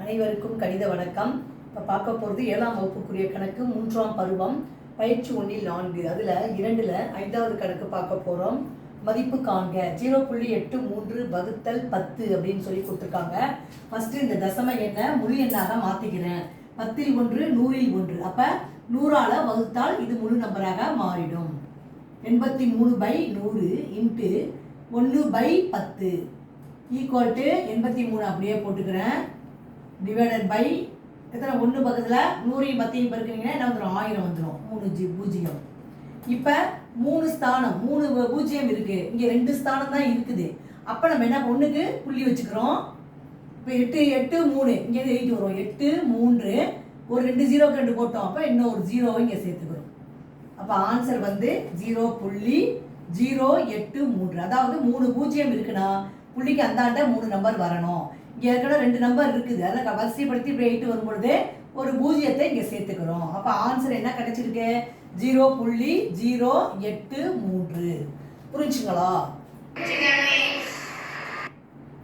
அனைவருக்கும் கணித வணக்கம். இப்போ பார்க்க போகிறது 7ஆம் வகுப்புக்குரிய கணக்கு 3ஆம் பருவம் பயிற்சி 1-4. அதில் 2ல் 5வது கணக்கு பார்க்க போகிறோம். மதிப்பு காண்க 0.83 வகுத்தல் 10 அப்படின்னு சொல்லி கொடுத்துருக்காங்க. ஃபஸ்ட்டு இந்த தசம எண்ணை முழு எண்ணாக மாற்றிக்கிறேன். 10ல் 1 100ல் 1. அப்போ 100ஆல் வகுத்தால் இது முழு நம்பராக மாறிடும். 83/100 இன்ட்டு 1/10 ஈக்குவல் டு 83 அப்படியே போட்டுக்கிறேன். டிவைடட் பை எத்தனை 1 பக்கத்தில் 100 10 பெருக்குனீங்கன்னா என்ன வந்துடும்? 1000 வந்துடும். 3 பூஜ்ஜியம். இப்போ 3 ஸ்தானம் 3 பூஜ்ஜியம் இருக்குது. இங்கே 2 ஸ்தானம் தான் இருக்குது. அப்போ நம்ம என்ன ஒன்றுக்கு புள்ளி வச்சுக்கிறோம். இப்போ 8 8 3 இங்கே எழுதிட்டு வரும். 8 3 ஒரு 2 0க்கு 2 போட்டோம். அப்போ இன்னும் ஒரு 0வை இங்கே சேர்த்துக்கிறோம். அப்போ ஆன்சர் வந்து 0.083. அதாவது 3 பூஜ்ஜியம் இருக்குன்னா புள்ளிக்கு அந்தாண்ட 3 நம்பர் வரணும். இங்கே ஏற்கனவே 2 நம்பர் இருக்குது. அதில் வரிசைப்படுத்தி இப்படி 8 வரும்பொழுது ஒரு பூஜ்ஜியத்தை இங்கே சேர்த்துக்கிறோம். அப்போ ஆன்சர் என்ன கிடைச்சிருக்கு? 0.083. புரிஞ்சுங்களா?